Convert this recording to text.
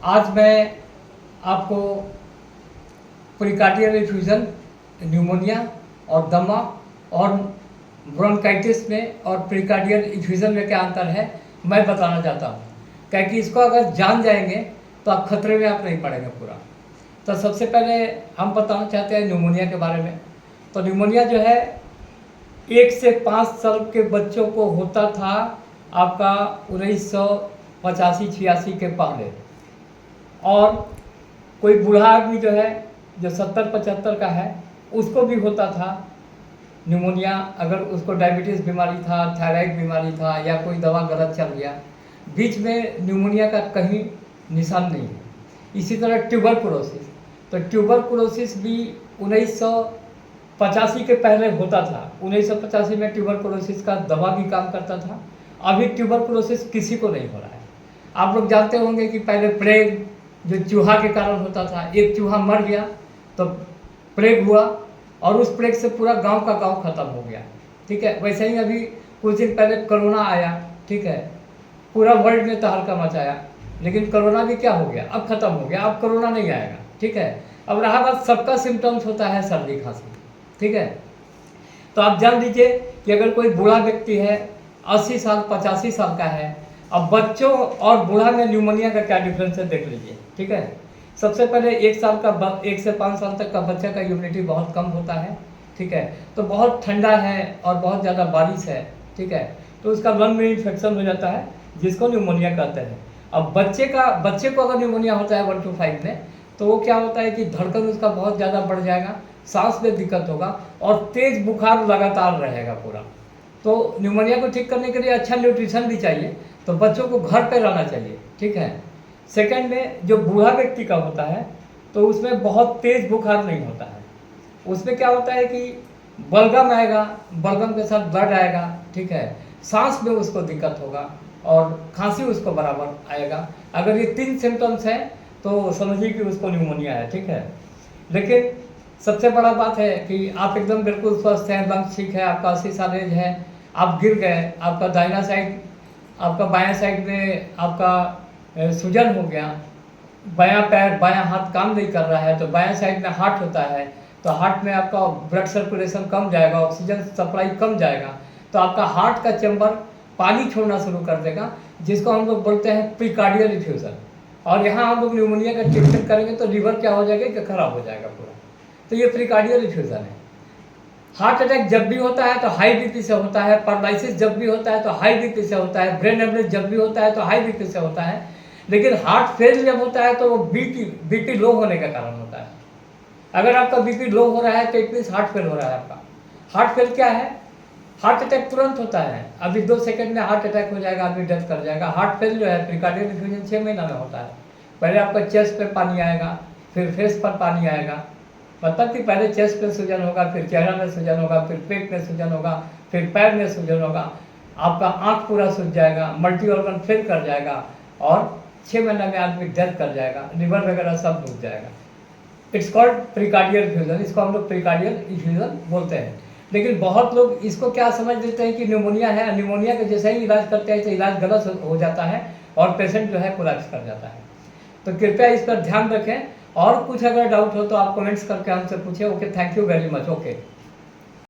आज मैं आपको प्रीकार्डियल इफ्यूजन, न्यूमोनिया और दमा और ब्रोंकाइटिस में और प्रीकार्डियल इफ्यूजन में क्या अंतर है मैं बताना चाहता हूँ, क्योंकि इसको अगर जान जाएंगे तो आप खतरे में आप नहीं पड़ेंगे पूरा। तो सबसे पहले हम बताना चाहते हैं न्यूमोनिया के बारे में। तो न्यूमोनिया जो है 1 से 5 साल के बच्चों को होता था आपका 1985-86 के पहले, और कोई बूढ़ा आदमी जो है जो 70-75 का है उसको भी होता था न्यूमोनिया। अगर उसको डायबिटीज़ बीमारी था, थायराइड बीमारी था या कोई दवा गलत चल गया, बीच में न्यूमोनिया का कहीं निशान नहीं है। इसी तरह ट्यूबरकुलोसिस, तो ट्यूबरकुलोसिस भी 1985 के पहले होता था। 1985 में ट्यूबरकुलोसिस का दवा भी काम करता था। अभी ट्यूबरकुलोसिस किसी को नहीं हो रहा है। आप लोग जानते होंगे कि पहले प्लेग जो चूहा के कारण होता था, एक चूहा मर गया तो प्लेग हुआ और उस प्लेग से पूरा गांव का गांव खत्म हो गया। ठीक है, वैसे ही अभी कुछ दिन पहले कोरोना आया, ठीक है, पूरा वर्ल्ड में तहलका मचाया, लेकिन कोरोना भी क्या हो गया, अब खत्म हो गया, अब कोरोना नहीं आएगा। ठीक है, अब रहा बात सबका सिम्टम्स होता है सर्दी खांसी। ठीक है, तो आप जान लीजिए कि अगर कोई बूढ़ा व्यक्ति है 80 साल 85 साल का है, अब बच्चों और बूढ़ा में न्यूमोनिया का क्या डिफरेंस है देख लीजिए। ठीक है, सबसे पहले 1 से 5 साल तक का बच्चा का इम्यूनिटी बहुत कम होता है। ठीक है, तो बहुत ठंडा है और बहुत ज़्यादा बारिश है, ठीक है, तो उसका लंग में इन्फेक्शन हो जाता है जिसको न्यूमोनिया कहते हैं। अब बच्चे को अगर न्यूमोनिया होता है 1 to 5 में, तो वो क्या होता है कि धड़कन उसका बहुत ज़्यादा बढ़ जाएगा, सांस में दिक्कत होगा और तेज बुखार लगातार रहेगा पूरा। तो न्यूमोनिया को ठीक करने के लिए अच्छा न्यूट्रिशन भी चाहिए, तो बच्चों को घर पे रहना चाहिए। ठीक है, सेकंड में जो बूढ़ा व्यक्ति का होता है तो उसमें बहुत तेज बुखार नहीं होता है। उसमें क्या होता है कि बलगम आएगा, बलगम के साथ ब्लड आएगा। ठीक है, सांस में उसको दिक्कत होगा और खांसी उसको बराबर आएगा। अगर ये 3 सिम्टम्स हैं तो समझिए कि उसको न्यूमोनिया है। ठीक है, लेकिन सबसे बड़ा बात है कि आप एकदम बिल्कुल स्वस्थ हैं, लंग्स ठीक है, आपका 80 साल एज है, आप गिर गए, आपका दाहिना साइड, आपका बायां साइड में आपका सूजन हो गया, बायां पैर बायां हाथ काम नहीं कर रहा है, तो बायां साइड में हार्ट होता है, तो हार्ट में आपका ब्लड सर्कुलेशन कम जाएगा, ऑक्सीजन सप्लाई कम जाएगा, तो आपका हार्ट का चैम्बर पानी छोड़ना शुरू कर देगा, जिसको हम लोग बोलते हैं प्रीकार्डियल इफ्यूजन। और यहाँ हम लोग न्यूमोनिया का ट्रीटमेंट करेंगे तो लीवर क्या हो जाएगा कि खराब हो जाएगा पूरा। तो ये प्रीकार्डियल इफ्यूजन है। हार्ट अटैक जब भी होता है तो हाई बीपी से होता है, पैरालिसिस जब भी होता है तो हाई बीपी से होता है, ब्रेन हेमरेज जब भी होता है तो हाई बीपी से होता है, लेकिन हार्ट फेल जब होता है तो वो बीपी लो होने का कारण होता है। अगर आपका बीपी लो हो रहा है तो इट मीन्स हार्ट फेल हो रहा है आपका। हार्ट फेल क्या है? हार्ट अटैक तुरंत होता है, अभी 2 सेकंड में हार्ट अटैक हो जाएगा, आदमी डेथ कर जाएगा। हार्ट फेल जो है प्रीकार्डियल इफ्यूजन 6 महीना में होता है। पहले आपका चेस्ट पे पानी आएगा, फिर फेस पर पानी आएगा, मतलब कि पहले चेस्ट पे सूजन होगा, फिर चेहरा में सूजन होगा, फिर पेट में सूजन होगा, फिर पैर में सूजन होगा, आपका आँख पूरा सूज जाएगा, मल्टी ऑर्गन फेल कर जाएगा और 6 महीने में आदमी डेथ कर जाएगा, लिवर वगैरह सब डूब जाएगा। इट्स कॉल्ड प्रीकार्डियल इफ्यूजन, इसको हम लोग प्रीकार्डियल इफ्यूजन बोलते हैं। लेकिन बहुत लोग इसको क्या समझ लेते हैं कि न्यूमोनिया है, न्यूमोनिया का जैसे ही इलाज करते हैं तो इलाज गलत हो जाता है और पेशेंट जो है कोलैप्स कर जाता है। तो कृपया इस पर ध्यान रखें, और कुछ अगर डाउट हो तो आप कमेंट्स करके हमसे पूछें। Okay, thank you very much. Okay.